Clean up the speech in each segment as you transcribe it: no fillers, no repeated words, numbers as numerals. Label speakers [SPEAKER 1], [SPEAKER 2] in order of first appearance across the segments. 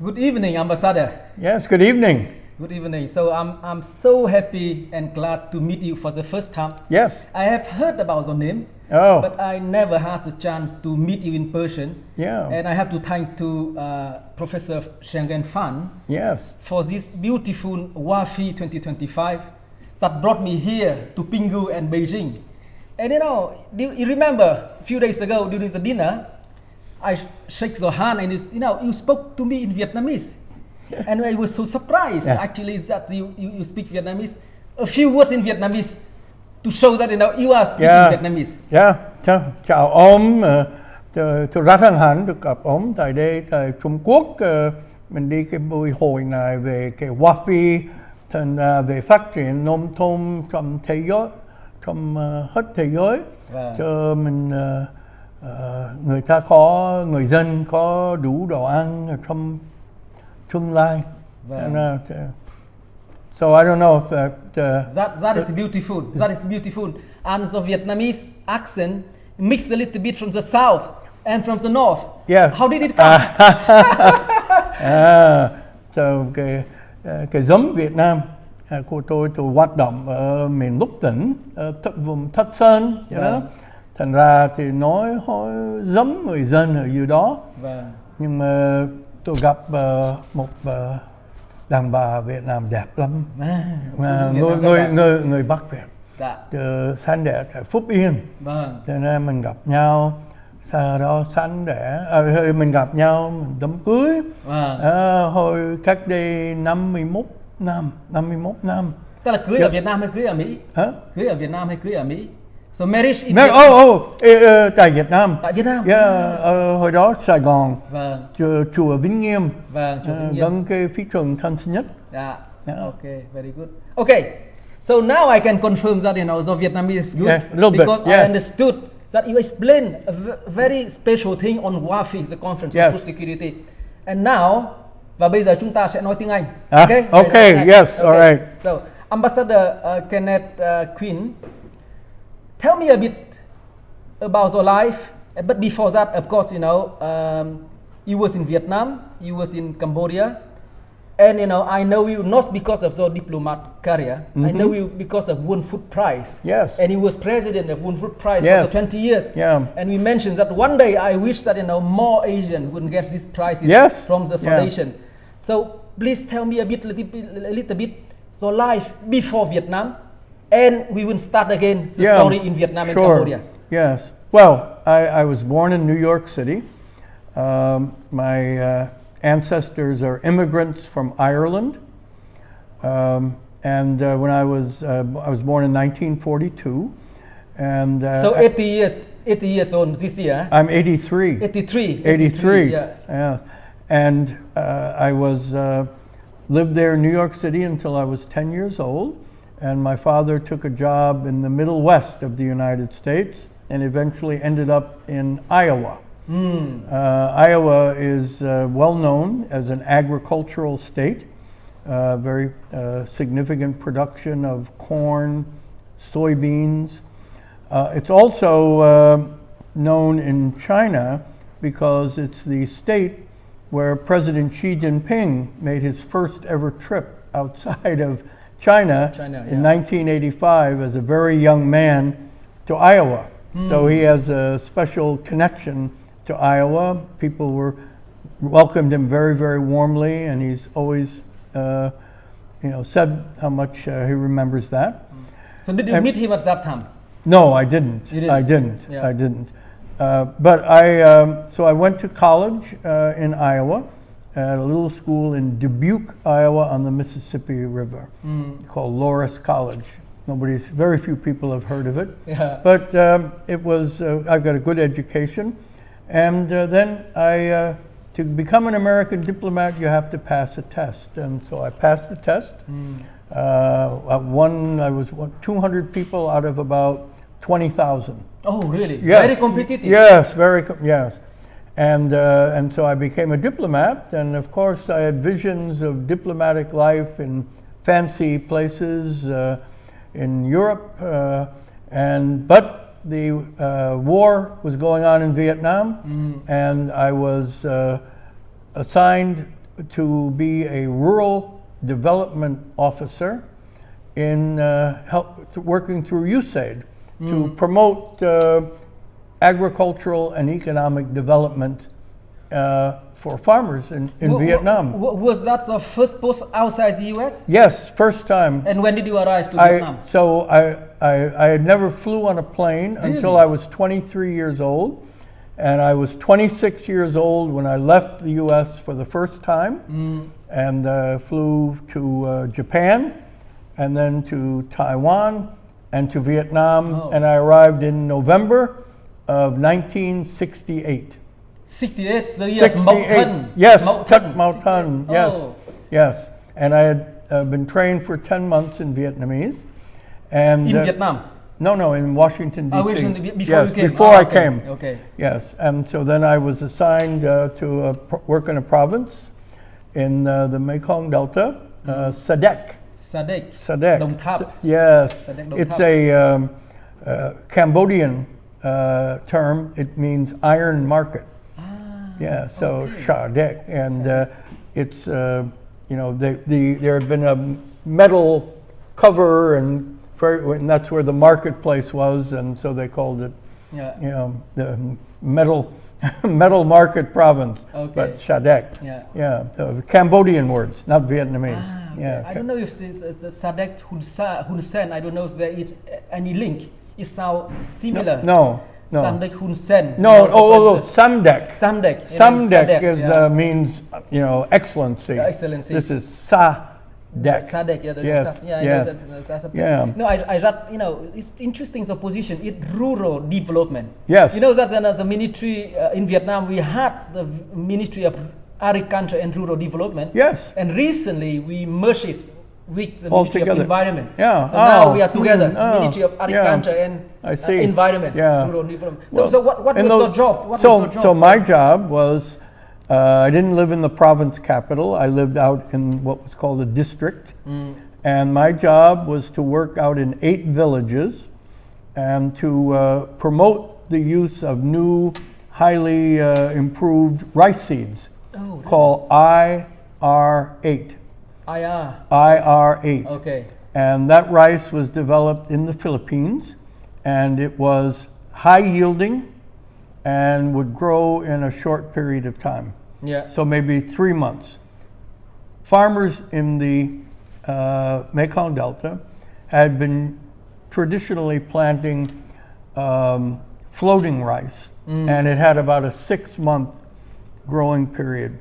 [SPEAKER 1] Good evening, Ambassador.
[SPEAKER 2] Yes, good evening.
[SPEAKER 1] Good evening. So I'm so happy and glad to meet you for the first time.
[SPEAKER 2] Yes.
[SPEAKER 1] I have heard about your name,
[SPEAKER 2] Oh.
[SPEAKER 1] but I never had the chance to meet you in person.
[SPEAKER 2] Yeah.
[SPEAKER 1] And I have to thank to Professor Shengen Fan
[SPEAKER 2] Yes.
[SPEAKER 1] for this beautiful WAFI 2025 that brought me here to Pinghu and Beijing. And do you remember a few days ago during the dinner, I shake your hand and you spoke to me in Vietnamese. And I was so surprised actually that you speak Vietnamese. A few words in Vietnamese to show that you are speaking Vietnamese.
[SPEAKER 2] Yeah. Chào ông. Tôi rất hân hạnh được gặp ông tại đây tại Trung Quốc. Mình đi cái buổi hội này về cái WAFI, về phát triển nông thôn trong thế giới, trong hết thế giới. Cho mình người dân có đủ đồ ăn trong tương lai. So I don't know if
[SPEAKER 1] that is beautiful. That is beautiful. And the Vietnamese accent mixed a little bit from the south and from the north.
[SPEAKER 2] Yeah.
[SPEAKER 1] How did it come?
[SPEAKER 2] So cái giống Việt Nam của tôi hoạt động ở miền Bắc tỉnh, vùng Thất Sơn. Thành ra thì nói giống người dân ở dưới đó. Nhưng mà tôi gặp một đàn bà Việt Nam đẹp lắm. Người Bắc Việt. Sinh đẻ tại Phúc Yên. Cho nên mình gặp nhau. Sau đó mình gặp nhau, mình đám cưới. Hồi cách đây 51 năm.
[SPEAKER 1] Tức là cưới ở Việt Nam hay cưới ở Mỹ? Cưới ở Việt Nam hay cưới ở Mỹ? So marriage in
[SPEAKER 2] tại Việt Nam.
[SPEAKER 1] Tại Việt Nam.
[SPEAKER 2] Hồi đó Sài Gòn. Chùa Vĩnh Nghiêm.
[SPEAKER 1] Chùa Vĩnh Nghiêm.
[SPEAKER 2] Gần cái phi trường Tân Sơn Nhất.
[SPEAKER 1] Okay, very good. Okay, so now I can confirm that the Vietnamese is good because I understood that you explained a very special thing on WAFI, the Conference on Food Security. And now, và bây giờ chúng ta sẽ nói tiếng Anh.
[SPEAKER 2] Okay, yes, all right.
[SPEAKER 1] So, Ambassador Kenneth Quinn, tell me a bit about your life. But before that, of course, you was in Vietnam, you was in Cambodia, and I know you not because of your diplomat career. I know you because of World Food Prize.
[SPEAKER 2] Yes.
[SPEAKER 1] And you was president of World Food Prize for 20 years.
[SPEAKER 2] Yeah.
[SPEAKER 1] And we mentioned that one day I wish that more Asian would get these prizes from the foundation. So please tell me a little bit your life before Vietnam, and we will start again the story in Vietnam and Cambodia.
[SPEAKER 2] Yes. Well, I was born in New York City. My ancestors are immigrants from Ireland, and when I was born in 1942, and
[SPEAKER 1] so 80 years old this year.
[SPEAKER 2] I'm 83.
[SPEAKER 1] 83.
[SPEAKER 2] Yeah. And I lived there in New York City until I was 10 years old, and my father took a job in the Middle West of the United States, and eventually ended up in Iowa. Iowa is well known as an agricultural state, very significant production of corn, soybeans. It's also known in China because it's the state where President Xi Jinping made his first ever trip outside of China in 1985 as a very young man to Iowa. So he has a special connection to Iowa. People welcomed him very, very warmly, and he's always, said how much he remembers that.
[SPEAKER 1] So did you meet him at that time?
[SPEAKER 2] No, I didn't. I didn't. But I went to college in Iowa at a little school in Dubuque, Iowa, on the Mississippi River, called Loras College. Very few people have heard of it. But it was. I got a good education. And then to become an American diplomat, you have to pass a test. And so I passed the test. I was 200 people out of about 20,000.
[SPEAKER 1] Oh, really?
[SPEAKER 2] Yes.
[SPEAKER 1] Very competitive.
[SPEAKER 2] Yes, yes. And so I became a diplomat. And of course, I had visions of diplomatic life in fancy places in Europe. But the war was going on in Vietnam, and I was assigned to be a rural development officer in working through USAID to promote agricultural and economic development for farmers in Vietnam.
[SPEAKER 1] Was that the first post outside the US?
[SPEAKER 2] Yes, first time.
[SPEAKER 1] And when did you arrive to Vietnam?
[SPEAKER 2] So I had never flew on a plane until I was 23 years old. And I was 26 years old when I left the US for the first time and flew to Japan and then to Taiwan and to Vietnam. And I arrived in November of 1968.
[SPEAKER 1] 68, the year Mậu Thân.
[SPEAKER 2] Yes, Mậu Thân, yes, yes. And I had been trained for 10 months in Vietnamese. And
[SPEAKER 1] in Vietnam?
[SPEAKER 2] No, in Washington, D.C.
[SPEAKER 1] Before you came?
[SPEAKER 2] Before I came.
[SPEAKER 1] Okay.
[SPEAKER 2] Yes, and so then I was assigned to work in a province in the Mekong Delta, Sadek.
[SPEAKER 1] Sadek. Đồng Tháp.
[SPEAKER 2] Yes.
[SPEAKER 1] Sadek Đồng
[SPEAKER 2] It's
[SPEAKER 1] Tháp.
[SPEAKER 2] a Cambodian term. It means iron market. Yeah, so Sadek, and it's there had been a metal cover and that's where the marketplace was, and so they called it, the metal market province.
[SPEAKER 1] Okay.
[SPEAKER 2] But Sadek. Yeah. The Cambodian words, not Vietnamese.
[SPEAKER 1] Okay.
[SPEAKER 2] Yeah.
[SPEAKER 1] I don't know if it's Sadek Hun Sen. I don't know if there is any link. It sounds similar.
[SPEAKER 2] No.
[SPEAKER 1] Samdek Hun Sen.
[SPEAKER 2] No. Samdek.
[SPEAKER 1] Samdek.
[SPEAKER 2] Samdek means excellency.
[SPEAKER 1] Excellency.
[SPEAKER 2] This is Sa.
[SPEAKER 1] Sadek,
[SPEAKER 2] Yeah.
[SPEAKER 1] No, I read, it's interesting the position. It's rural development.
[SPEAKER 2] Yes.
[SPEAKER 1] That as a ministry in Vietnam, we had the Ministry of Agriculture and Rural Development.
[SPEAKER 2] Yes.
[SPEAKER 1] And recently we merged it with the Ministry of Environment.
[SPEAKER 2] Yeah.
[SPEAKER 1] So now we are together, Ministry of Agriculture and Environment, Rural Development. So what was your job?
[SPEAKER 2] So my job was, I didn't live in the province capital. I lived out in what was called a district. And my job was to work out in 8 villages and to promote the use of new, highly improved rice seeds called IR8. IR8.
[SPEAKER 1] Okay.
[SPEAKER 2] And that rice was developed in the Philippines, and it was high yielding and would grow in a short period of time.
[SPEAKER 1] Yeah.
[SPEAKER 2] So maybe 3 months. Farmers in the Mekong Delta had been traditionally planting floating rice, and it had about a 6-month growing period.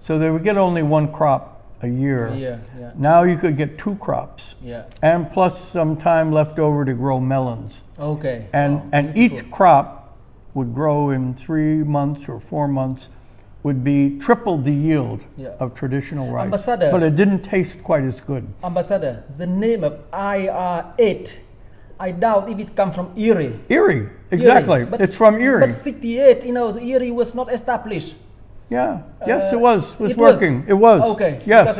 [SPEAKER 2] So they would get only 1 crop a year.
[SPEAKER 1] Yeah.
[SPEAKER 2] Now you could get 2 crops.
[SPEAKER 1] Yeah.
[SPEAKER 2] And plus some time left over to grow melons.
[SPEAKER 1] Okay.
[SPEAKER 2] And each crop would grow in 3 months or 4 months, would be triple the yield of traditional rice.
[SPEAKER 1] Ambassador,
[SPEAKER 2] but it didn't taste quite as good.
[SPEAKER 1] Ambassador, the name of IR8, I doubt if it comes from Erie.
[SPEAKER 2] Erie, exactly.
[SPEAKER 1] Erie.
[SPEAKER 2] It's from Erie.
[SPEAKER 1] But 68, the Erie was not established.
[SPEAKER 2] Yeah. Yes, it was. It was working.
[SPEAKER 1] Was.
[SPEAKER 2] It was.
[SPEAKER 1] Okay.
[SPEAKER 2] Yes.
[SPEAKER 1] Because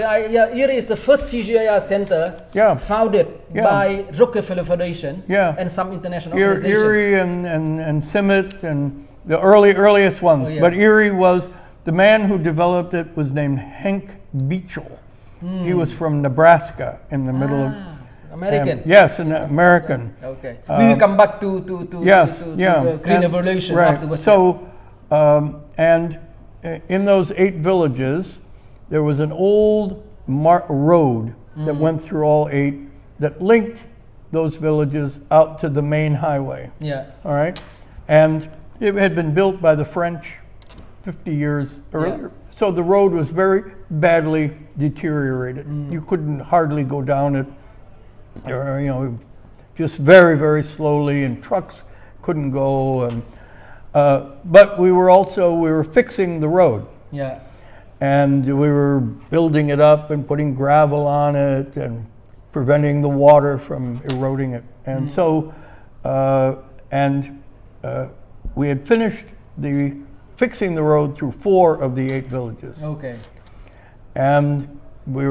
[SPEAKER 1] Erie is the first CGIAR center founded by Rockefeller Foundation and some international organizations.
[SPEAKER 2] Erie and Simmet and the earliest ones. But Erie was, the man who developed it was named Henk Beechel. He was from Nebraska in the middle of...
[SPEAKER 1] American.
[SPEAKER 2] Yes, an American.
[SPEAKER 1] Okay. We will come back to the Green Revolution afterwards.
[SPEAKER 2] So, and in those 8 villages, there was an old road that went through all 8 that linked those villages out to the main highway.
[SPEAKER 1] Yeah.
[SPEAKER 2] All right. And it had been built by the French 50 years earlier. So the road was very badly deteriorated. You couldn't hardly go down it, just very, very slowly, and trucks couldn't go. And but we were fixing the road.
[SPEAKER 1] Yeah.
[SPEAKER 2] And we were building it up and putting gravel on it and preventing the water from eroding it. And so, we had finished fixing the road through 4 of the 8 villages.
[SPEAKER 1] Okay.
[SPEAKER 2] And we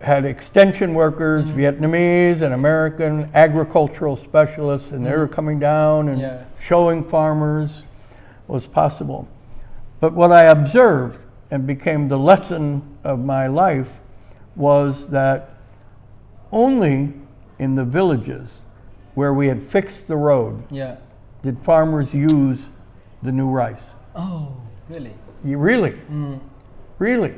[SPEAKER 2] had extension workers, Vietnamese and American agricultural specialists, and they were coming down and showing farmers what was possible. But what I observed and became the lesson of my life was that only in the villages where we had fixed the road
[SPEAKER 1] Yeah.
[SPEAKER 2] did farmers use the new rice.
[SPEAKER 1] Oh, really?
[SPEAKER 2] Really, really.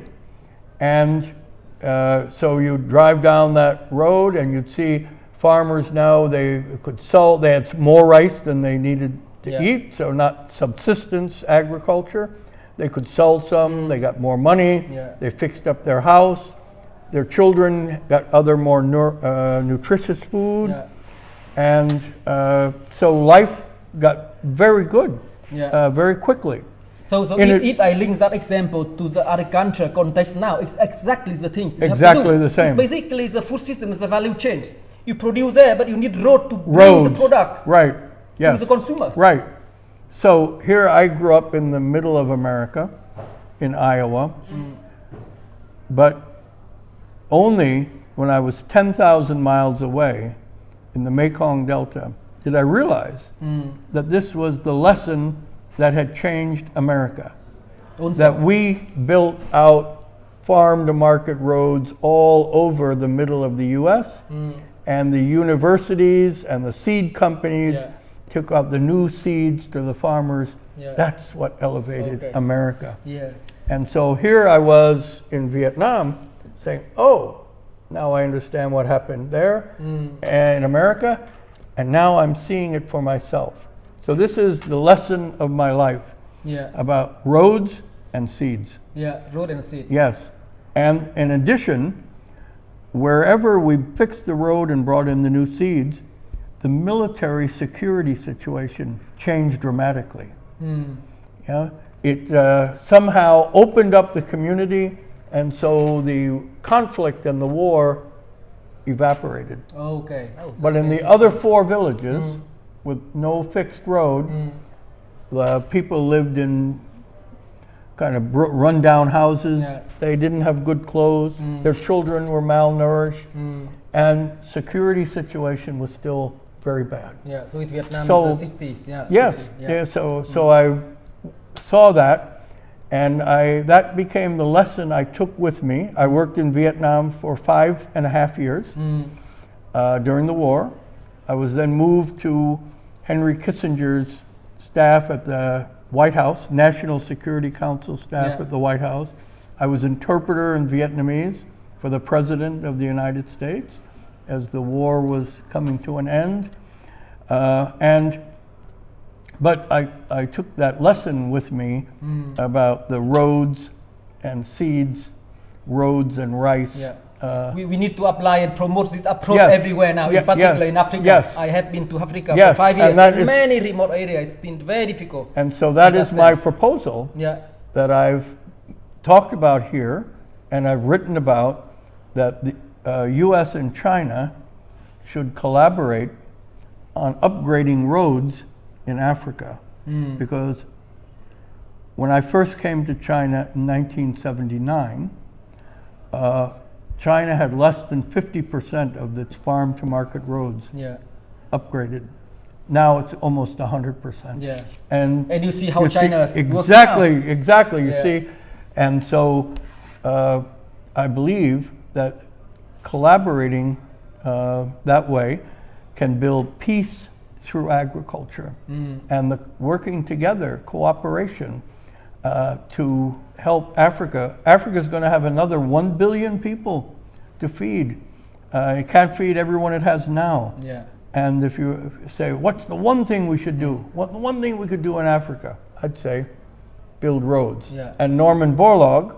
[SPEAKER 2] And so you drive down that road and you'd see farmers now, they could sell, they had more rice than they needed to
[SPEAKER 1] Yeah.
[SPEAKER 2] eat, so not subsistence agriculture. They could sell some, they got more money,
[SPEAKER 1] Yeah.
[SPEAKER 2] they fixed up their house, their children got other more nutritious food,
[SPEAKER 1] Yeah.
[SPEAKER 2] and so life got very good
[SPEAKER 1] Yeah.
[SPEAKER 2] very quickly.
[SPEAKER 1] So if I link that example to the agriculture context now, it's exactly the things you have to
[SPEAKER 2] Exactly
[SPEAKER 1] do.
[SPEAKER 2] the same.
[SPEAKER 1] It's basically the food system is a value chain. You produce there, but you need road to bring
[SPEAKER 2] Roads,
[SPEAKER 1] the product
[SPEAKER 2] right,
[SPEAKER 1] to
[SPEAKER 2] yes,
[SPEAKER 1] the consumers.
[SPEAKER 2] right. So here I grew up in the middle of America, in Iowa, but only when I was 10,000 miles away in the Mekong Delta did I realize that this was the lesson that had changed America.
[SPEAKER 1] Also,
[SPEAKER 2] That we built out farm to market roads all over the middle of the US, and the universities and the seed companies
[SPEAKER 1] Yeah.
[SPEAKER 2] took out the new seeds to the farmers.
[SPEAKER 1] Yeah.
[SPEAKER 2] That's what elevated
[SPEAKER 1] Okay.
[SPEAKER 2] America.
[SPEAKER 1] yeah,
[SPEAKER 2] And so here I was in Vietnam saying, oh, now I understand what happened there and in America, and now I'm seeing it for myself. So this is the lesson of my life
[SPEAKER 1] yeah,
[SPEAKER 2] about roads and seeds.
[SPEAKER 1] yeah, road and seed.
[SPEAKER 2] Yes. And in addition, wherever we fixed the road and brought in the new seeds, the military security situation changed dramatically. Yeah, it somehow opened up the community, and so the conflict and the war evaporated.
[SPEAKER 1] Okay. Oh,
[SPEAKER 2] But
[SPEAKER 1] that's
[SPEAKER 2] in the
[SPEAKER 1] interesting.
[SPEAKER 2] other 4 villages with no fixed road, the people lived in kind of run-down houses.
[SPEAKER 1] Yeah.
[SPEAKER 2] They didn't have good clothes. Their children were malnourished, and security situation was still very bad.
[SPEAKER 1] Yeah. So in Vietnam,
[SPEAKER 2] So-
[SPEAKER 1] it's the cities. Yeah.
[SPEAKER 2] Yes,
[SPEAKER 1] city,
[SPEAKER 2] yeah. So I saw that, and that became the lesson I took with me. I worked in Vietnam for 5.5 years during the war. I was then moved to Henry Kissinger's staff at the White House, National Security Council staff
[SPEAKER 1] Yeah.
[SPEAKER 2] at the White House. I was interpreter in Vietnamese for the President of the United States as the war was coming to an end. But I took that lesson with me about the roads and seeds, roads and rice.
[SPEAKER 1] Yeah. We need to apply and promote this approach
[SPEAKER 2] Yes.
[SPEAKER 1] everywhere now,
[SPEAKER 2] Yeah,
[SPEAKER 1] in particular
[SPEAKER 2] yes,
[SPEAKER 1] in Africa.
[SPEAKER 2] yes.
[SPEAKER 1] I have been to Africa
[SPEAKER 2] Yes,
[SPEAKER 1] for 5
[SPEAKER 2] and
[SPEAKER 1] years.
[SPEAKER 2] that
[SPEAKER 1] In
[SPEAKER 2] is-
[SPEAKER 1] many remote areas, it's been very difficult.
[SPEAKER 2] And so that
[SPEAKER 1] In
[SPEAKER 2] is
[SPEAKER 1] that
[SPEAKER 2] my
[SPEAKER 1] sense.
[SPEAKER 2] proposal
[SPEAKER 1] Yeah.
[SPEAKER 2] that I've talked about here, and I've written about, that the US and China should collaborate on upgrading roads in Africa. Because when I first came to China in 1979, China had less than 50% of its farm to market roads
[SPEAKER 1] Yeah.
[SPEAKER 2] upgraded. Now it's almost 100%.
[SPEAKER 1] Yeah.
[SPEAKER 2] And
[SPEAKER 1] And you see how
[SPEAKER 2] you see-
[SPEAKER 1] China is working
[SPEAKER 2] exactly. You
[SPEAKER 1] Yeah.
[SPEAKER 2] see, and so I believe that collaborating that way can build peace through agriculture, and the working together, cooperation to help Africa. Africa is going to have another 1 billion people to feed. It can't feed everyone it has now.
[SPEAKER 1] Yeah.
[SPEAKER 2] And if you say, what's the one thing we should do? What the one thing we could do in Africa? I'd say, build roads.
[SPEAKER 1] Yeah.
[SPEAKER 2] And Norman Borlaug,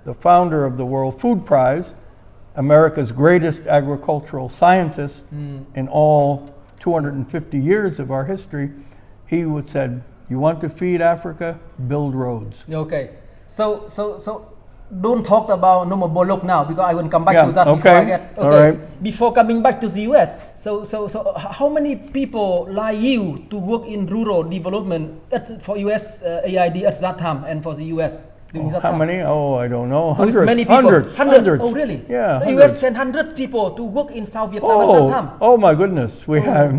[SPEAKER 2] the founder of the World Food Prize, America's greatest agricultural scientist in all 250 years of our history, he would said, you want to feed Africa? Build roads.
[SPEAKER 1] Okay. So don't talk about Norman Borlaug now, because I will come back
[SPEAKER 2] Yeah,
[SPEAKER 1] to that
[SPEAKER 2] okay,
[SPEAKER 1] before I get
[SPEAKER 2] all right.
[SPEAKER 1] Before coming back to the US. So how many people like you to work in rural development for US AID at that time and for the US during that
[SPEAKER 2] How
[SPEAKER 1] time?
[SPEAKER 2] many? Oh, I don't know.
[SPEAKER 1] So it's
[SPEAKER 2] Hundreds.
[SPEAKER 1] many people.
[SPEAKER 2] Hundreds.
[SPEAKER 1] Oh, really?
[SPEAKER 2] Yeah.
[SPEAKER 1] The
[SPEAKER 2] hundreds.
[SPEAKER 1] US sent 100 people to work in South Vietnam at that time.
[SPEAKER 2] Oh my goodness, we have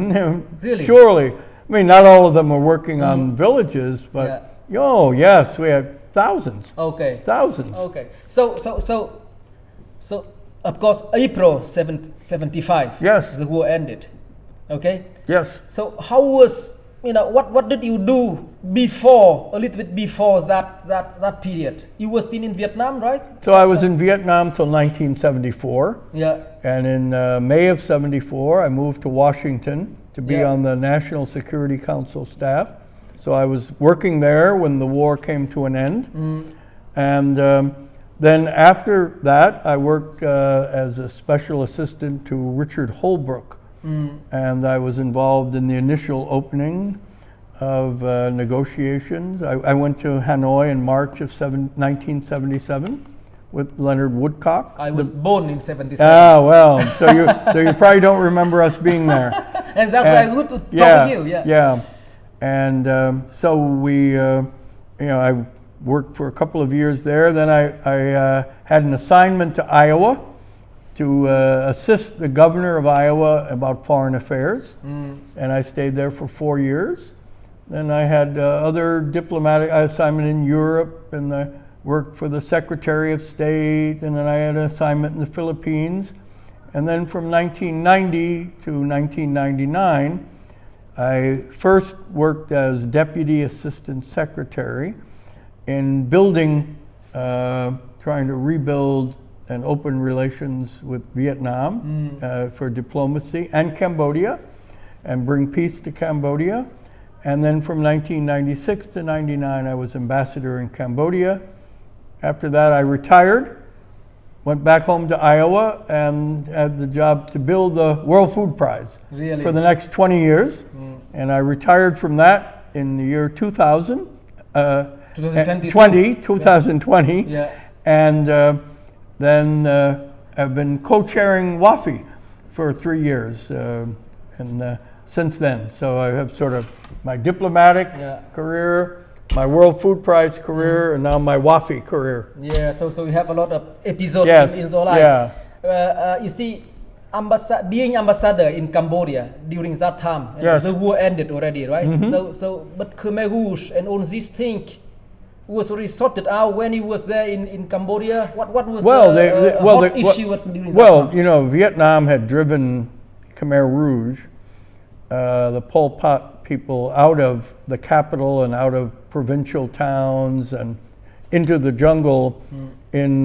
[SPEAKER 1] Really?
[SPEAKER 2] surely. I mean, not all of them are working on villages, but yes, we had thousands.
[SPEAKER 1] Okay.
[SPEAKER 2] Thousands.
[SPEAKER 1] Okay. So of course April 75.
[SPEAKER 2] Yes.
[SPEAKER 1] The war ended. Okay.
[SPEAKER 2] Yes.
[SPEAKER 1] So how was, what did you do before, a little bit before that period? You were still in Vietnam, right?
[SPEAKER 2] So I was in Vietnam till 1974.
[SPEAKER 1] Yeah.
[SPEAKER 2] And in May of 74, I moved to Washington to be on the National Security Council staff. So I was working there when the war came to an end. And then after that, I worked as a special assistant to Richard Holbrooke. And I was involved in the initial opening of negotiations. I went to Hanoi in March of 1977 with Leonard Woodcock.
[SPEAKER 1] I was born in 77.
[SPEAKER 2] Ah, well, so you probably don't remember us being there.
[SPEAKER 1] And that's why I good to talk with you. Yeah.
[SPEAKER 2] Yeah. And so we, I worked for a couple of years there. Then I had an assignment to Iowa to assist the governor of Iowa about foreign affairs. And I stayed there for 4 years. Then I had other diplomatic assignment in Europe, and I worked for the Secretary of State, and then I had an assignment in the Philippines. And then from 1990 to 1999, I first worked as Deputy Assistant Secretary in building, trying to rebuild and open relations with Vietnam for diplomacy, and Cambodia, and bring peace to Cambodia. And then from 1996 to 99, I was ambassador in Cambodia. After that, I retired, went back home to Iowa, and had the job to build the World Food Prize for the next 20 years. And I retired from that in the year 2020.
[SPEAKER 1] Yeah.
[SPEAKER 2] And then I've been co-chairing WAFI for 3 years, and since then. So I have sort of my diplomatic career, my World Food Prize career, and now my WAFI career.
[SPEAKER 1] Yeah, so you have a lot of episodes in your life.
[SPEAKER 2] Yeah.
[SPEAKER 1] You see, being ambassador in Cambodia during that time, the war ended already, right? But Khmer Rouge and all these things was already sorted out when he was there in Cambodia. What was the hot issue during that time?
[SPEAKER 2] Vietnam had driven Khmer Rouge, the Pol Pot people, out of the capital and out of provincial towns and into the jungle in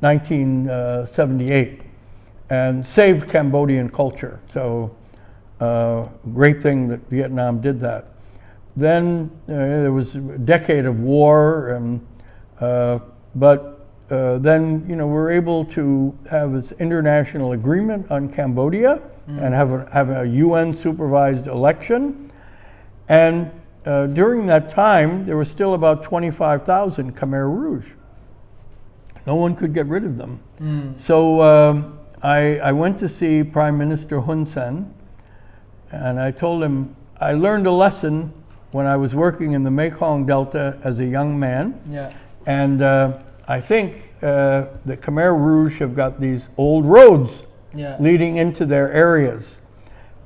[SPEAKER 2] 1978, and saved Cambodian culture. So great thing that Vietnam did that. Then there was a decade of war, and but then we were able to have this international agreement on Cambodia and have a UN supervised election. And during that time, there were still about 25,000 Khmer Rouge. No one could get rid of them. So I went to see Prime Minister Hun Sen, and I told him I learned a lesson when I was working in the Mekong Delta as a young man.
[SPEAKER 1] Yeah.
[SPEAKER 2] And I think the Khmer Rouge have got these old roads leading into their areas.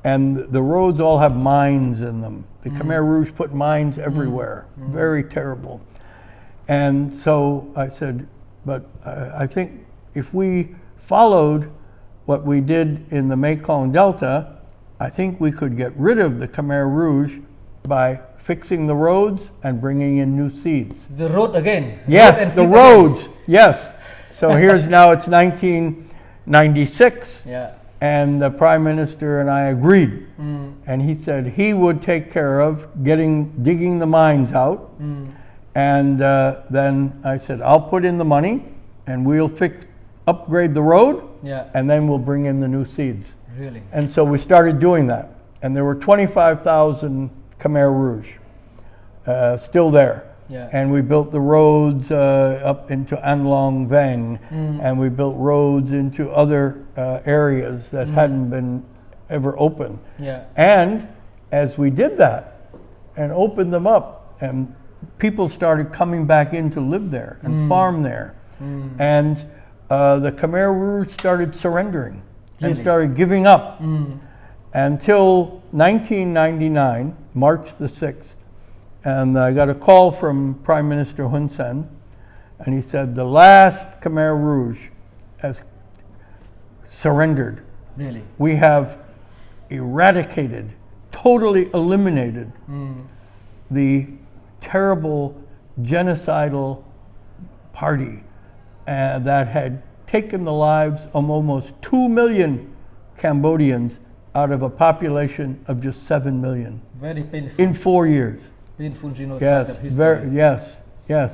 [SPEAKER 2] And the roads all have mines in them. The Khmer Rouge put mines everywhere. Very terrible. And so I said, but I think if we followed what we did in the Mekong Delta, I think we could get rid of the Khmer Rouge by fixing the roads and bringing in new seeds.
[SPEAKER 1] The road again.
[SPEAKER 2] Yes, the roads. Yes. So here's now it's 1996.
[SPEAKER 1] Yeah.
[SPEAKER 2] And the Prime Minister and I agreed. And he said he would take care of digging the mines out. And then I said, I'll put in the money and we'll upgrade the road.
[SPEAKER 1] Yeah.
[SPEAKER 2] And then we'll bring in the new seeds.
[SPEAKER 1] Really?
[SPEAKER 2] And so we started doing that. And there were 25,000 Khmer Rouge still there.
[SPEAKER 1] Yeah.
[SPEAKER 2] And we built the roads up into An Long Veng, and we built roads into other areas that hadn't been ever open.
[SPEAKER 1] Yeah.
[SPEAKER 2] And as we did that and opened them up, and people started coming back in to live there and farm there. And the Khmer Rouge started surrendering and started giving up until 1999, March the 6th. And I got a call from Prime Minister Hun Sen, and he said the last Khmer Rouge has surrendered.
[SPEAKER 1] Really?
[SPEAKER 2] We have eradicated, totally eliminated the terrible genocidal party that had taken the lives of almost 2 million Cambodians out of a population of just 7 million
[SPEAKER 1] Very painful.
[SPEAKER 2] in 4 years.
[SPEAKER 1] Painful genocide of history.
[SPEAKER 2] Yes.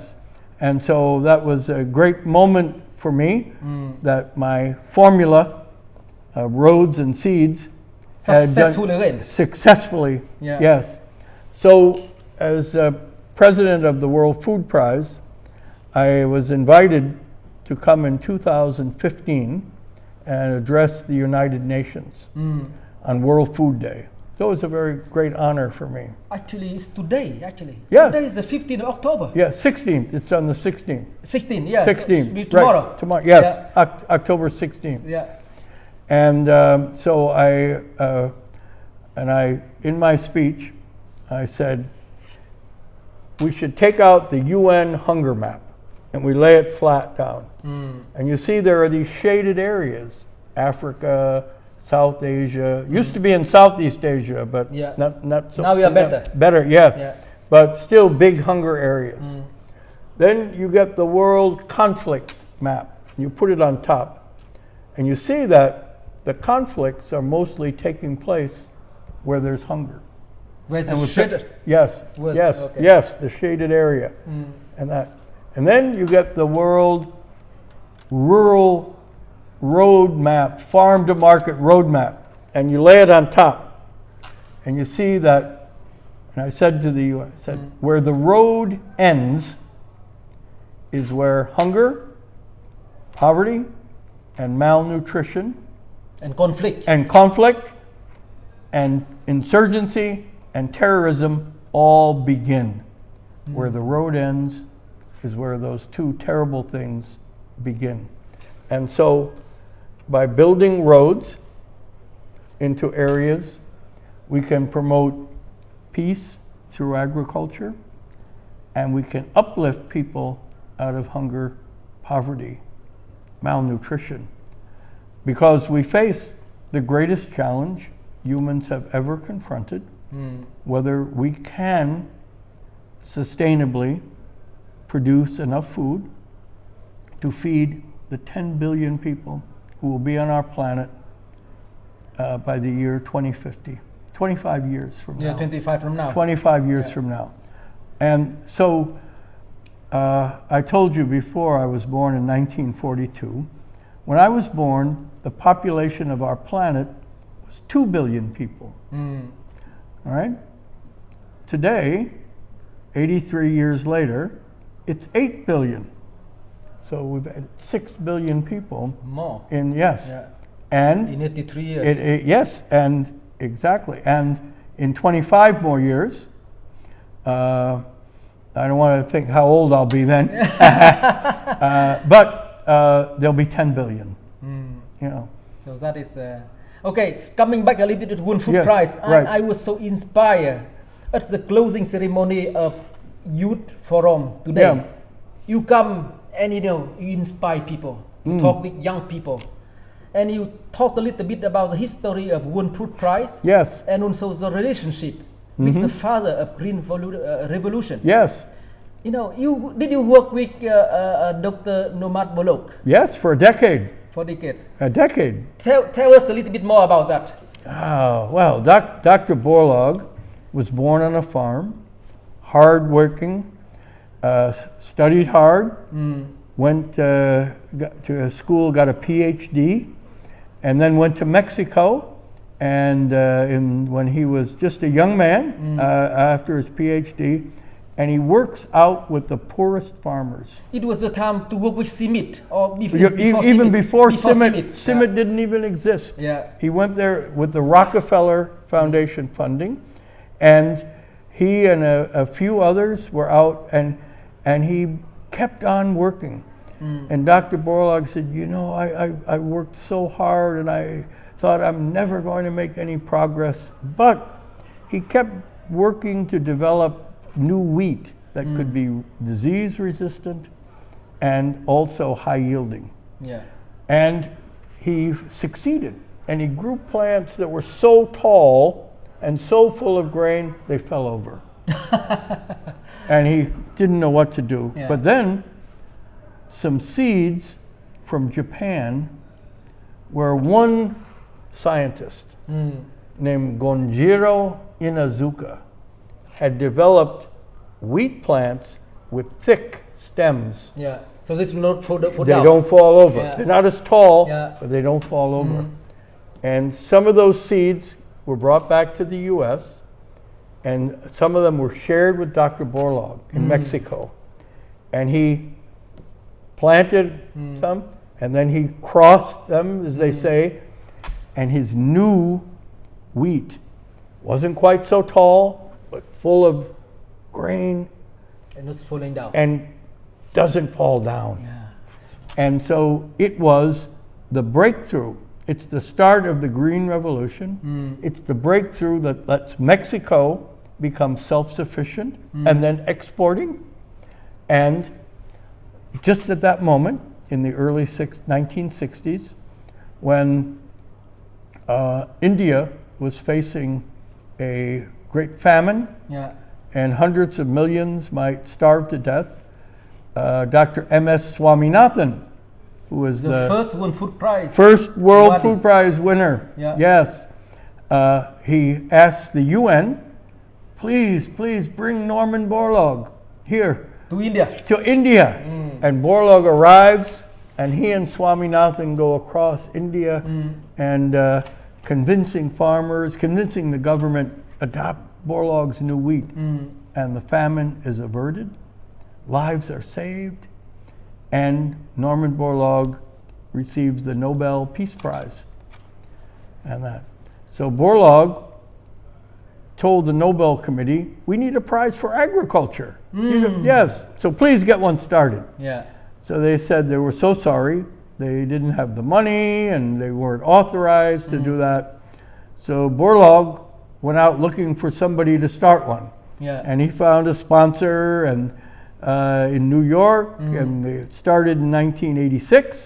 [SPEAKER 2] And so that was a great moment for me that my formula, roads and seeds, had
[SPEAKER 1] Successful again.
[SPEAKER 2] successfully.
[SPEAKER 1] Yeah.
[SPEAKER 2] Yes. So as president of the World Food Prize, I was invited to come in 2015 and address the United Nations on World Food Day. So it was a very great honor for me.
[SPEAKER 1] Actually, it's today, actually.
[SPEAKER 2] Yes.
[SPEAKER 1] Today is the 15th of October.
[SPEAKER 2] Yeah, 16th. It's on the 16th.
[SPEAKER 1] 16th, yeah.
[SPEAKER 2] 16th.
[SPEAKER 1] So be tomorrow.
[SPEAKER 2] Right. Tomorrow. Yes.
[SPEAKER 1] Yeah.
[SPEAKER 2] October 16th.
[SPEAKER 1] Yeah.
[SPEAKER 2] And so in my speech, I said, we should take out the UN hunger map and we lay it flat down. And you see there are these shaded areas, Africa, South Asia, used to be in Southeast Asia, but not so.
[SPEAKER 1] Now we are better.
[SPEAKER 2] Better, yes.
[SPEAKER 1] Yeah.
[SPEAKER 2] But still big hunger areas. Then you get the world conflict map. You put it on top. And you see that the conflicts are mostly taking place where there's hunger.
[SPEAKER 1] Where's
[SPEAKER 2] And
[SPEAKER 1] the
[SPEAKER 2] we
[SPEAKER 1] shaded?
[SPEAKER 2] pick- Yes,
[SPEAKER 1] Was-
[SPEAKER 2] yes,
[SPEAKER 1] okay.
[SPEAKER 2] yes, the shaded area. And that. And then you get the world rural road map, farm to market road map, and you lay it on top. And you see that, and I said to the UN, I said, where the road ends is where hunger, poverty, and malnutrition,
[SPEAKER 1] And conflict.
[SPEAKER 2] and insurgency and terrorism all begin. Where the road ends is where those two terrible things begin. And so by building roads into areas, we can promote peace through agriculture, and we can uplift people out of hunger, poverty, malnutrition. Because we face the greatest challenge humans have ever confronted, whether we can sustainably produce enough food to feed the 10 billion people who will be on our planet by the year 2050, 25 years from now.
[SPEAKER 1] 25 from now.
[SPEAKER 2] 25 years from now. And so I told you before I was born in 1942. When I was born, the population of our planet was 2 billion people. All right? Today, 83 years later, it's 8 billion. So we've had 6 billion people.
[SPEAKER 1] More.
[SPEAKER 2] Yeah. And
[SPEAKER 1] In 83 years.
[SPEAKER 2] yes, and exactly. And in 25 more years, I don't want to think how old I'll be then, but there'll be 10 billion. You know.
[SPEAKER 1] So that is okay. Coming back a little bit to World Food
[SPEAKER 2] Yes,
[SPEAKER 1] Prize,
[SPEAKER 2] right.
[SPEAKER 1] I was so inspired at the closing ceremony of Youth Forum today.
[SPEAKER 2] Yeah.
[SPEAKER 1] You come and you inspire people. You talk with young people, and you talk a little bit about the history of World Food Prize.
[SPEAKER 2] Yes.
[SPEAKER 1] And also the relationship with the father of Green Revolution.
[SPEAKER 2] Yes.
[SPEAKER 1] You know, did you work with Dr. Norman Borlaug
[SPEAKER 2] Yes, for a decade.
[SPEAKER 1] for decades?
[SPEAKER 2] A decade.
[SPEAKER 1] Tell us a little bit more about that.
[SPEAKER 2] Oh, well, Dr. Borlaug was born on a farm, hard-working, studied hard, went got to a school, got a PhD, and then went to Mexico. And when he was just a young man, after his PhD, and he works out with the poorest farmers.
[SPEAKER 1] It was the time to work with CIMIT, or
[SPEAKER 2] Even before CIMIT,
[SPEAKER 1] CIMIT.
[SPEAKER 2] CIMIT didn't even exist.
[SPEAKER 1] Yeah.
[SPEAKER 2] He went there with the Rockefeller Foundation funding, and he and a few others were out, and he kept on working. And Dr. Borlaug said, you know, I worked so hard, and I thought I'm never going to make any progress, but he kept working to develop new wheat that could be disease resistant and also high yielding.
[SPEAKER 1] Yeah.
[SPEAKER 2] And he succeeded. And he grew plants that were so tall and so full of grain, they fell over. And he didn't know what to do.
[SPEAKER 1] Yeah.
[SPEAKER 2] But then some seeds from Japan, where one scientist named Gonjiro Inazuka had developed wheat plants with thick stems.
[SPEAKER 1] Yeah. So this is not for
[SPEAKER 2] They
[SPEAKER 1] down.
[SPEAKER 2] don't fall over.
[SPEAKER 1] Yeah.
[SPEAKER 2] They're not as tall,
[SPEAKER 1] Yeah.
[SPEAKER 2] but they don't fall over. And some of those seeds were brought back to the U.S., and some of them were shared with Dr. Borlaug in Mexico. And he planted some, and then he crossed them, as they say, and his new wheat wasn't quite so tall, but full of grain
[SPEAKER 1] And it's falling down.
[SPEAKER 2] and doesn't fall down.
[SPEAKER 1] Yeah.
[SPEAKER 2] And so it was the breakthrough. It's the start of the Green Revolution. It's the breakthrough that lets Mexico become self-sufficient and then exporting. And just at that moment, in the early 1960s, when India was facing a great famine
[SPEAKER 1] Yeah.
[SPEAKER 2] and hundreds of millions might starve to death, Dr. M.S. Swaminathan, who was
[SPEAKER 1] The first one food prize.
[SPEAKER 2] first World
[SPEAKER 1] WAFI.
[SPEAKER 2] Food Prize winner.
[SPEAKER 1] Yeah.
[SPEAKER 2] Yes. He asked the UN, please bring Norman Borlaug here
[SPEAKER 1] To India.
[SPEAKER 2] to India. And Borlaug arrives, and he and Swaminathan go across India and convincing farmers, convincing the government, adopt Borlaug's new wheat. And the famine is averted, lives are saved, and Norman Borlaug receives the Nobel Peace Prize. And that. So Borlaug told the Nobel Committee, we need a prize for agriculture. Yes, so please get one started.
[SPEAKER 1] Yeah.
[SPEAKER 2] So they said they were so sorry, they didn't have the money and they weren't authorized to do that. So Borlaug went out looking for somebody to start one.
[SPEAKER 1] Yeah.
[SPEAKER 2] And he found a sponsor and in New York, and they started in 1986.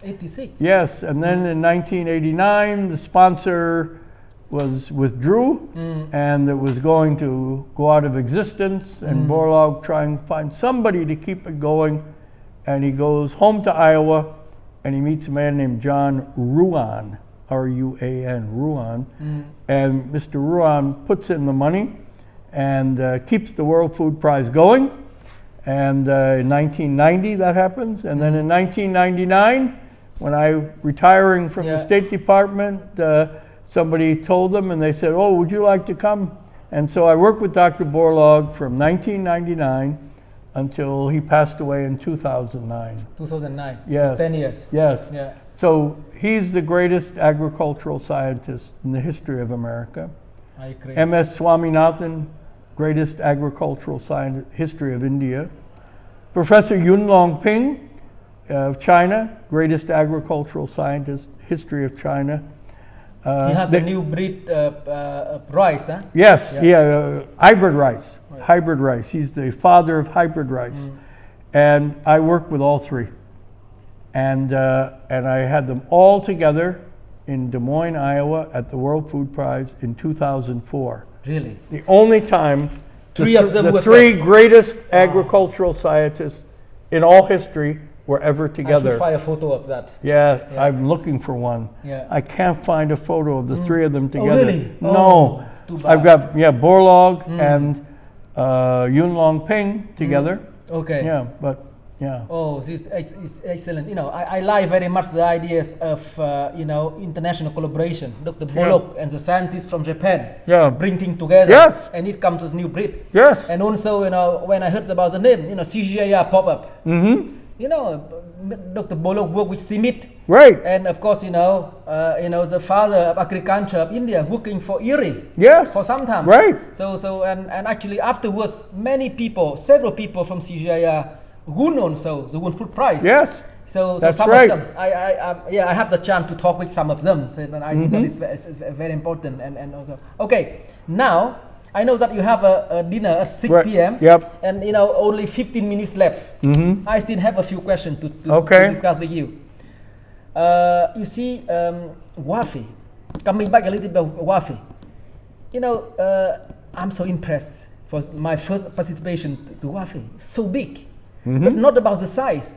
[SPEAKER 1] 86.
[SPEAKER 2] Yes, and then in 1989, the sponsor was withdrew, and it was going to go out of existence, and Borlaug trying to find somebody to keep it going, and he goes home to Iowa, and he meets a man named John Ruan, R-U-A-N, Ruan, and Mr. Ruan puts in the money and keeps the World Food Prize going, and in 1990 that happens, and then in 1999, when I retiring from the State Department, somebody told them, and they said, oh, would you like to come? And so I worked with Dr. Borlaug from 1999 until he passed away in 2009.
[SPEAKER 1] 2009.
[SPEAKER 2] Yes.
[SPEAKER 1] So 10 years.
[SPEAKER 2] Yes.
[SPEAKER 1] Yeah.
[SPEAKER 2] So he's the greatest agricultural scientist in the history of America.
[SPEAKER 1] I agree.
[SPEAKER 2] M.S. Swaminathan, greatest agricultural scientist, history of India. Professor Yuan Longping of China, greatest agricultural scientist, history of China.
[SPEAKER 1] He has a new breed rice, huh?
[SPEAKER 2] Yes, hybrid rice. Right. Hybrid rice. He's the father of hybrid rice. And I worked with all three. And I had them all together in Des Moines, Iowa at the World Food Prize in 2004.
[SPEAKER 1] Really?
[SPEAKER 2] The only time the three greatest agricultural scientists in all history were ever together.
[SPEAKER 1] I should find a photo of that.
[SPEAKER 2] Yeah, I'm looking for one.
[SPEAKER 1] Yeah.
[SPEAKER 2] I can't find a photo of the three of them together.
[SPEAKER 1] Oh, really?
[SPEAKER 2] No.
[SPEAKER 1] Too bad.
[SPEAKER 2] I've got Borlaug and Yuan Longping together.
[SPEAKER 1] Okay.
[SPEAKER 2] Yeah, but yeah.
[SPEAKER 1] Oh, this is excellent. You know, I like very much the ideas of international collaboration. Dr. Borlaug and the scientists from Japan bring things together.
[SPEAKER 2] Yes.
[SPEAKER 1] And it comes to new breed.
[SPEAKER 2] Yes.
[SPEAKER 1] And also, when I heard about the name, CGIAR pop up. Dr. Borlaug worked with CIMIT.
[SPEAKER 2] Right.
[SPEAKER 1] And of course, the father of agriculture of India working for IRI.
[SPEAKER 2] Yes.
[SPEAKER 1] For some time.
[SPEAKER 2] Right.
[SPEAKER 1] So and actually afterwards, several people from CGIAR won also the World Food Prize.
[SPEAKER 2] Yes.
[SPEAKER 1] So
[SPEAKER 2] That's
[SPEAKER 1] some
[SPEAKER 2] right.
[SPEAKER 1] of them, I have the chance to talk with some of them. So I think that is very important. And also, okay, now I know that you have a dinner at 6
[SPEAKER 2] Right.
[SPEAKER 1] p.m.
[SPEAKER 2] Yep.
[SPEAKER 1] And only 15 minutes left.
[SPEAKER 2] Mm-hmm.
[SPEAKER 1] I still have a few questions to
[SPEAKER 2] Okay.
[SPEAKER 1] discuss with you. You see, WAFI, coming back a little bit of WAFI, I'm so impressed for my first participation to WAFI. So big, but not about the size.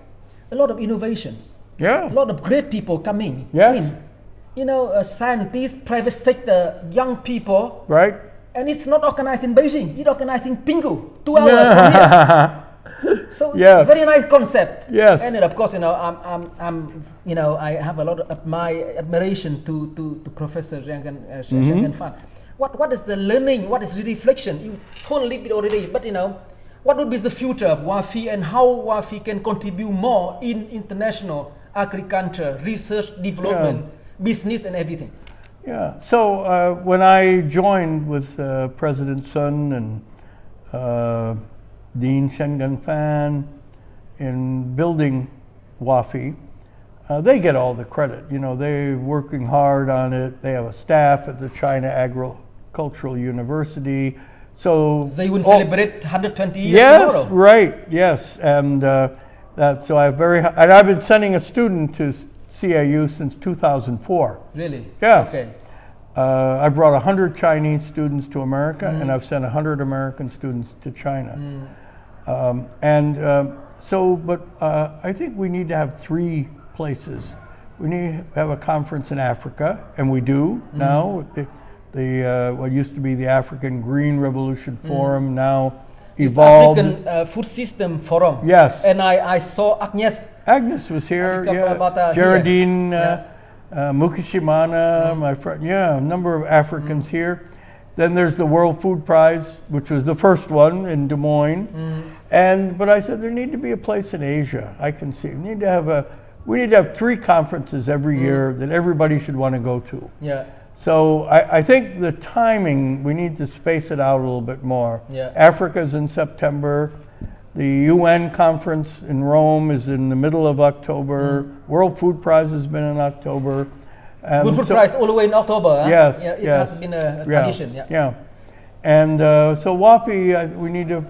[SPEAKER 1] A lot of innovations.
[SPEAKER 2] Yeah.
[SPEAKER 1] A lot of great people coming
[SPEAKER 2] Yes.
[SPEAKER 1] in. Scientists, private sector, young people.
[SPEAKER 2] Right.
[SPEAKER 1] And it's not organized in Beijing. It's organized in Pinghu, 2 hours from here. So it's
[SPEAKER 2] Yes.
[SPEAKER 1] a very nice concept.
[SPEAKER 2] Yes.
[SPEAKER 1] And then of course, I have a lot of my admiration to Professor Zhang Fan. What is the learning? What is the reflection? You told a little bit already, but what would be the future of WAFI and how WAFI can contribute more in international agriculture, research, development, business, and everything?
[SPEAKER 2] Yeah. So when I joined with President Sun and Dean Shengan Fan in building WAFI, they get all the credit. They're working hard on it. They have a staff at the China Agricultural University. So
[SPEAKER 1] they will celebrate 120 years
[SPEAKER 2] yes,
[SPEAKER 1] tomorrow.
[SPEAKER 2] Right. Yes, and so and I've been sending a student to CAU since 2004.
[SPEAKER 1] Really?
[SPEAKER 2] Yes.
[SPEAKER 1] Okay.
[SPEAKER 2] I brought 100 Chinese students to America, and I've sent 100 American students to China. But I think we need to have 3 places. We need to have a conference in Africa, and we do now. The what used to be the African Green Revolution Forum now evolved.
[SPEAKER 1] It's African Food System Forum.
[SPEAKER 2] Yes.
[SPEAKER 1] And I saw Agnes.
[SPEAKER 2] Agnes was here. Geraldine Mukishimana, my friend. Yeah, a number of Africans here. Then there's the World Food Prize, which was the first one in Des Moines. But I said there need to be a place in Asia. I can see we need to have 3 conferences every year that everybody should want to go to.
[SPEAKER 1] Yeah.
[SPEAKER 2] So I think the timing, we need to space it out a little bit more.
[SPEAKER 1] Yeah.
[SPEAKER 2] Africa's in September. The UN conference in Rome is in the middle of October. World Food Prize has been in October.
[SPEAKER 1] World Food Prize all the way in October. Huh?
[SPEAKER 2] Yes.
[SPEAKER 1] Yeah, it
[SPEAKER 2] yes.
[SPEAKER 1] has been a tradition.
[SPEAKER 2] Yeah. And so WAFI, we need to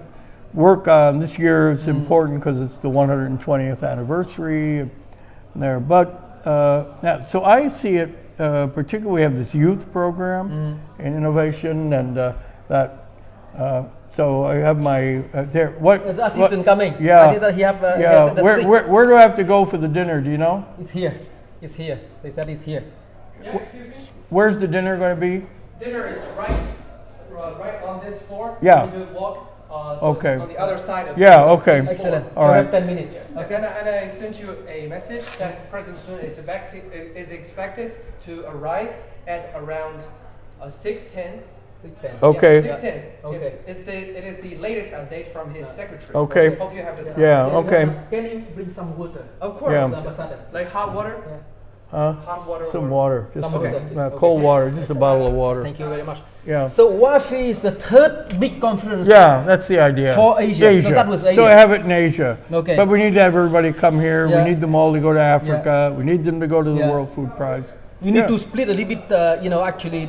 [SPEAKER 2] work on this year. It's important because it's the 120th anniversary there. But so I see it. Particularly, we have this youth program in innovation, and so I have my there.
[SPEAKER 1] There's an assistant coming.
[SPEAKER 2] Yeah.
[SPEAKER 1] I think that he have.
[SPEAKER 2] Where do I have to go for the dinner? Do you know?
[SPEAKER 1] It's here. It's here. They said it's here.
[SPEAKER 3] Yeah, excuse me?
[SPEAKER 2] Where's the dinner going to be?
[SPEAKER 3] Dinner is right on this floor.
[SPEAKER 2] Yeah.
[SPEAKER 3] You do walk. So
[SPEAKER 2] Okay.
[SPEAKER 3] it's on the other side of
[SPEAKER 2] Yeah.
[SPEAKER 3] this
[SPEAKER 2] Okay.
[SPEAKER 3] floor.
[SPEAKER 1] Excellent.
[SPEAKER 2] All
[SPEAKER 1] So we
[SPEAKER 2] right.
[SPEAKER 1] have 10 minutes.
[SPEAKER 3] Okay. And I sent you a message that President Sun is expected to arrive at around 6:10.
[SPEAKER 1] 6:10.
[SPEAKER 2] Okay.
[SPEAKER 3] Yeah, 6:10.
[SPEAKER 1] Okay.
[SPEAKER 3] It is the latest update from his secretary.
[SPEAKER 2] Okay.
[SPEAKER 3] Hope you have the time.
[SPEAKER 2] Yeah. Okay.
[SPEAKER 1] Can you bring some water?
[SPEAKER 3] Of course.
[SPEAKER 2] Yeah.
[SPEAKER 1] The ambassador.
[SPEAKER 3] Like hot water.
[SPEAKER 1] Yeah.
[SPEAKER 3] Hot water.
[SPEAKER 2] Some
[SPEAKER 3] or-
[SPEAKER 2] water. Just
[SPEAKER 1] Some
[SPEAKER 2] some,
[SPEAKER 1] water.
[SPEAKER 2] cold water. Just a bottle of water.
[SPEAKER 1] Thank you very much.
[SPEAKER 2] Yeah.
[SPEAKER 1] So WAFI is the 3rd big conference.
[SPEAKER 2] Yeah, that's the idea.
[SPEAKER 1] For Asia. So that was
[SPEAKER 2] So
[SPEAKER 1] Asia.
[SPEAKER 2] I have it in Asia.
[SPEAKER 1] Okay.
[SPEAKER 2] But we need to have everybody come here.
[SPEAKER 1] Yeah.
[SPEAKER 2] We need them all to go to Africa. We need them to go to the
[SPEAKER 1] Yeah.
[SPEAKER 2] World Food Prize.
[SPEAKER 1] We need
[SPEAKER 2] Yeah.
[SPEAKER 1] to split a little bit, actually.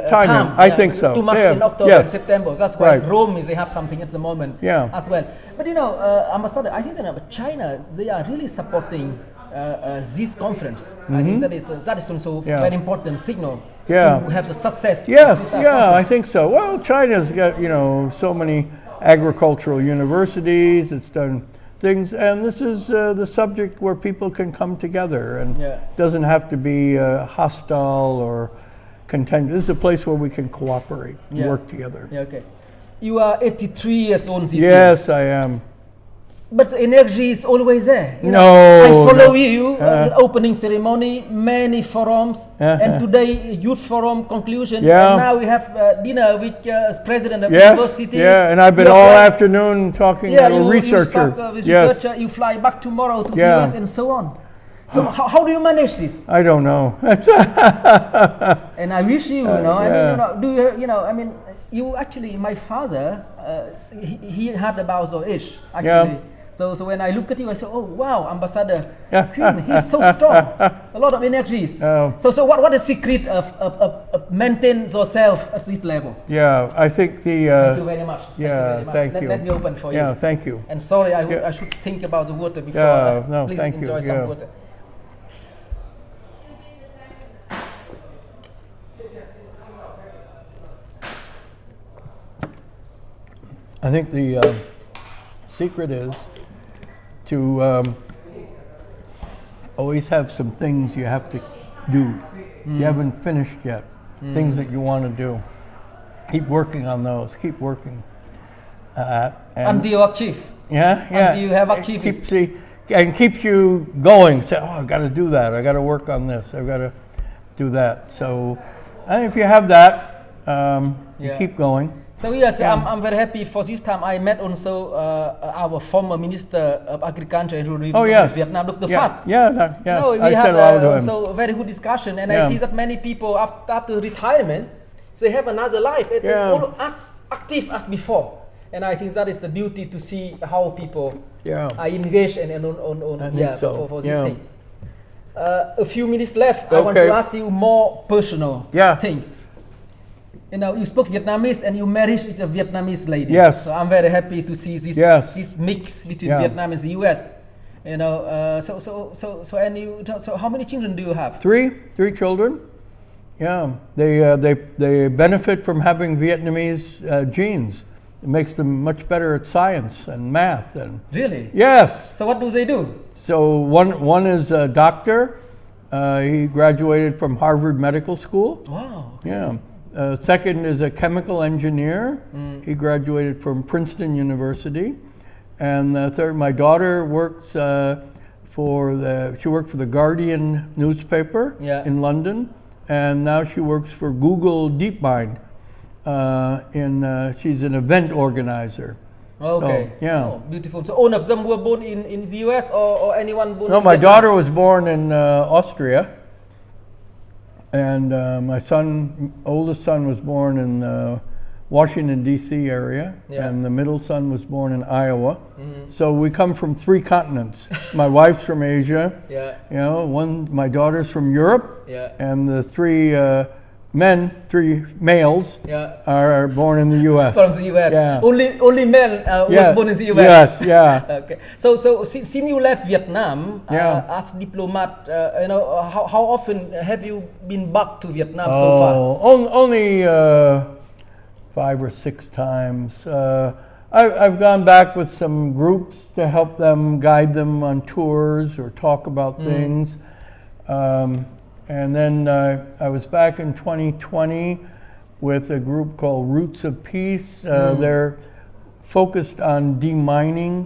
[SPEAKER 2] Timing, I think so.
[SPEAKER 1] Too much
[SPEAKER 2] Yeah.
[SPEAKER 1] in October
[SPEAKER 2] Yes.
[SPEAKER 1] and September. That's why
[SPEAKER 2] Right.
[SPEAKER 1] Rome they have something at the moment
[SPEAKER 2] Yeah.
[SPEAKER 1] as well. But Ambassador, I think that China, they are really supporting this conference. I think that is also
[SPEAKER 2] Yeah.
[SPEAKER 1] very important signal
[SPEAKER 2] Yeah.
[SPEAKER 1] to have the success.
[SPEAKER 2] Yes,
[SPEAKER 1] of this
[SPEAKER 2] yeah, I
[SPEAKER 1] conference.
[SPEAKER 2] think so. Well, China's got, so many agricultural universities. It's done things, and this is the subject where people can come together, and
[SPEAKER 1] Yeah.
[SPEAKER 2] doesn't have to be hostile or contentious. This is a place where we can cooperate, and
[SPEAKER 1] Yeah.
[SPEAKER 2] work together.
[SPEAKER 1] Yeah, okay. You are 83 years old this year.
[SPEAKER 2] Yes, I am.
[SPEAKER 1] But the energy is always there.
[SPEAKER 2] No,
[SPEAKER 1] I follow
[SPEAKER 2] no.
[SPEAKER 1] you, the opening ceremony, many forums, and today youth forum conclusion.
[SPEAKER 2] Yeah.
[SPEAKER 1] And now we have dinner with president of
[SPEAKER 2] Yes,
[SPEAKER 1] university.
[SPEAKER 2] yeah, and I've been all afternoon talking to a
[SPEAKER 1] you
[SPEAKER 2] researcher.
[SPEAKER 1] start, with
[SPEAKER 2] Yes.
[SPEAKER 1] researcher. You fly back tomorrow to
[SPEAKER 2] Yeah.
[SPEAKER 1] US and so on. So how do you manage this?
[SPEAKER 2] I don't know.
[SPEAKER 1] And I wish you, I
[SPEAKER 2] yeah.
[SPEAKER 1] mean, do you actually, my father, he had about your age, actually.
[SPEAKER 2] Yeah.
[SPEAKER 1] So when I look at you, I say, oh wow, Ambassador
[SPEAKER 2] Yeah.
[SPEAKER 1] Quinn, he's so strong, a lot of energies.
[SPEAKER 2] Oh.
[SPEAKER 1] So what is the secret of maintain yourself at this level?
[SPEAKER 2] Yeah, I think the.
[SPEAKER 1] Thank you very much.
[SPEAKER 2] Yeah, thank you.
[SPEAKER 1] Let me open for you.
[SPEAKER 2] Yeah, thank you.
[SPEAKER 1] And sorry,
[SPEAKER 2] Yeah.
[SPEAKER 1] I should think about the water before.
[SPEAKER 2] Yeah, no,
[SPEAKER 1] please
[SPEAKER 2] thank you.
[SPEAKER 1] enjoy some
[SPEAKER 2] Yeah.
[SPEAKER 1] water.
[SPEAKER 2] I think the secret is to always have some things you have to do. You haven't finished yet. Things that you want to do. Keep working on those. Keep working.
[SPEAKER 1] Until you achieve.
[SPEAKER 2] Yeah.
[SPEAKER 1] Until you have achieved it.
[SPEAKER 2] And keeps you going. Say, oh, I got to do that. I got to work on this. I've got to do that. So, and if you have that, you keep going.
[SPEAKER 1] So yes, I'm very happy for this time. I met also our former Minister of Agriculture and Rural Development of Vietnam, Dr. Phat.
[SPEAKER 2] Yeah.
[SPEAKER 1] We
[SPEAKER 2] I
[SPEAKER 1] had
[SPEAKER 2] said hello to him.
[SPEAKER 1] also a very good discussion, and I see that many people after retirement, they have another life, and all as active as before. And I think that is the beauty to see how people are engaged and for this thing. A few minutes left. I want to ask you more personal things. You know, you spoke Vietnamese and you married with a Vietnamese lady.
[SPEAKER 2] Yes.
[SPEAKER 1] So I'm very happy to see this mix between Vietnam and the US. You know, so how many children do you have?
[SPEAKER 2] Three children. Yeah, they benefit from having Vietnamese genes. It makes them much better at science and math. And
[SPEAKER 1] really?
[SPEAKER 2] Yes.
[SPEAKER 1] So what do they do?
[SPEAKER 2] So one is a doctor. He graduated from Harvard Medical School.
[SPEAKER 1] Wow.
[SPEAKER 2] Okay. Yeah. Second is a chemical engineer. He graduated from Princeton University. And third, my daughter works she worked for the Guardian newspaper in London. And now she works for Google DeepMind. She's an event organizer.
[SPEAKER 1] Okay.
[SPEAKER 2] So, yeah.
[SPEAKER 1] Oh, beautiful. So all of them were born in the US or anyone born
[SPEAKER 2] No,
[SPEAKER 1] in
[SPEAKER 2] my
[SPEAKER 1] Vietnam?
[SPEAKER 2] daughter was born in Austria. And my oldest son was born in Washington, D.C. area. And the middle son was born in Iowa. So we come from 3 continents. My wife's from Asia. You know, my daughter's from Europe. And the 3 males are born in the U.S.
[SPEAKER 1] From the U.S.
[SPEAKER 2] Yeah.
[SPEAKER 1] Only men was born in the U.S.
[SPEAKER 2] Yes.
[SPEAKER 1] Okay. So since you left Vietnam as diplomat, you know, how often have you been back to Vietnam so far?
[SPEAKER 2] Only 5 or 6 times. I've gone back with some groups to help them, guide them on tours or talk about things. And then I was back in 2020 with a group called Roots of Peace. They're focused on demining,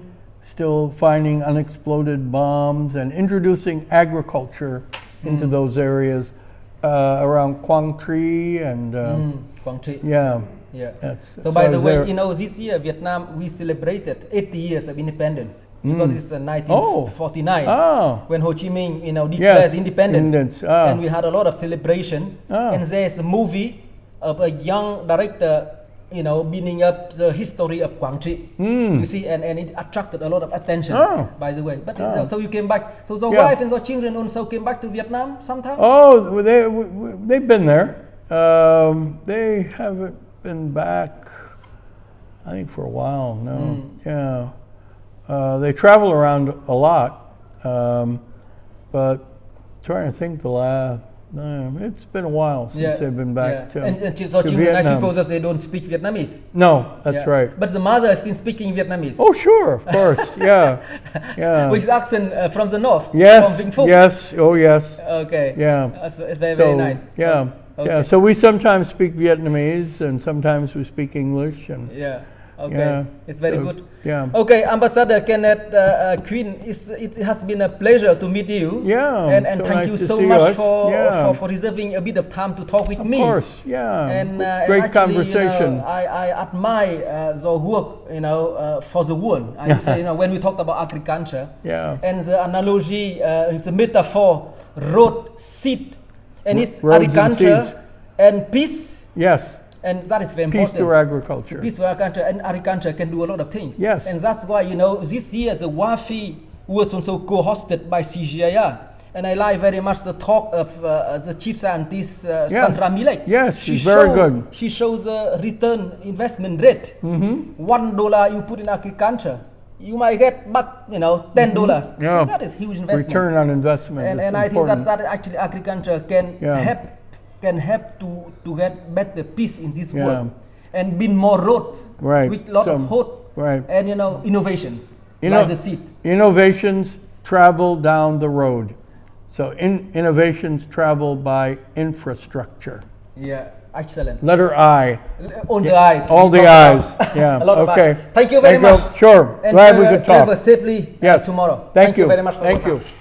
[SPEAKER 2] still finding unexploded bombs and introducing agriculture into those areas around Quang Tri and
[SPEAKER 1] Quang Tri. So by the way, you know, this year Vietnam we celebrated 80 years of independence because it's 1949 when Ho Chi Minh, you know, declared independence, and we had a lot of celebration. And there's a movie of a young director, you know, building up the history of Quang Tri. You see, and it attracted a lot of attention. By the way, but so you came back. So the wife and the children also came back to Vietnam sometime.
[SPEAKER 2] Oh, they've been there. They haven't been back, I think, for a while. They travel around a lot, but trying to think it's been a while since they've been back to
[SPEAKER 1] and so
[SPEAKER 2] to
[SPEAKER 1] children,
[SPEAKER 2] Vietnam.
[SPEAKER 1] I suppose that they don't speak Vietnamese.
[SPEAKER 2] No, that's right.
[SPEAKER 1] But the mother is still speaking Vietnamese.
[SPEAKER 2] Oh, sure, of course, yeah.
[SPEAKER 1] With accent from the north.
[SPEAKER 2] Yes,
[SPEAKER 1] from Vĩnh Phúc.
[SPEAKER 2] yes, oh yes.
[SPEAKER 1] Okay.
[SPEAKER 2] Yeah.
[SPEAKER 1] That's very nice.
[SPEAKER 2] Yeah.
[SPEAKER 1] Okay.
[SPEAKER 2] Yeah, so we sometimes speak Vietnamese and sometimes we speak English. And
[SPEAKER 1] it's very good.
[SPEAKER 2] Yeah.
[SPEAKER 1] Okay, Ambassador Kenneth Quinn, it has been a pleasure to meet you.
[SPEAKER 2] And
[SPEAKER 1] thank
[SPEAKER 2] nice
[SPEAKER 1] you
[SPEAKER 2] to
[SPEAKER 1] so
[SPEAKER 2] see
[SPEAKER 1] much
[SPEAKER 2] us.
[SPEAKER 1] for reserving a bit of time to talk with me.
[SPEAKER 2] Of course, yeah.
[SPEAKER 1] And
[SPEAKER 2] great
[SPEAKER 1] actually,
[SPEAKER 2] conversation.
[SPEAKER 1] You know, I admire the work, you know, for the world. I would say, you know, when we talked about agriculture, and the analogy, the metaphor, road, seed, and it's agriculture and peace.
[SPEAKER 2] Yes.
[SPEAKER 1] And that is very
[SPEAKER 2] Peace
[SPEAKER 1] important.
[SPEAKER 2] through agriculture.
[SPEAKER 1] Peace for agriculture, and agriculture can do a lot of things.
[SPEAKER 2] Yes.
[SPEAKER 1] And that's why, you know, this year the WAFI was also co-hosted by CGIAR. And I like very much the talk of the chief scientist, Sandra Milek.
[SPEAKER 2] Yes, she's very good.
[SPEAKER 1] She shows a return investment rate. $1 you put in agriculture, you might get back, you know, $10.
[SPEAKER 2] Yeah.
[SPEAKER 1] So that is huge investment.
[SPEAKER 2] Return on investment.
[SPEAKER 1] And I think that actually agriculture can help to get better peace in this world and build more roads with lot of hope and, you know, innovations. Like the seed.
[SPEAKER 2] Innovations travel down the road. So innovations travel by infrastructure.
[SPEAKER 1] Yeah, excellent.
[SPEAKER 2] Letter I.
[SPEAKER 1] On the I.
[SPEAKER 2] All the I's. Yeah.
[SPEAKER 1] A lot of
[SPEAKER 2] okay.
[SPEAKER 1] I. Thank you very much.
[SPEAKER 2] Sure.
[SPEAKER 1] And
[SPEAKER 2] glad we could talk.
[SPEAKER 1] travel safely tomorrow.
[SPEAKER 2] Thank you
[SPEAKER 1] very much for
[SPEAKER 2] Thank
[SPEAKER 1] your
[SPEAKER 2] you.
[SPEAKER 1] time.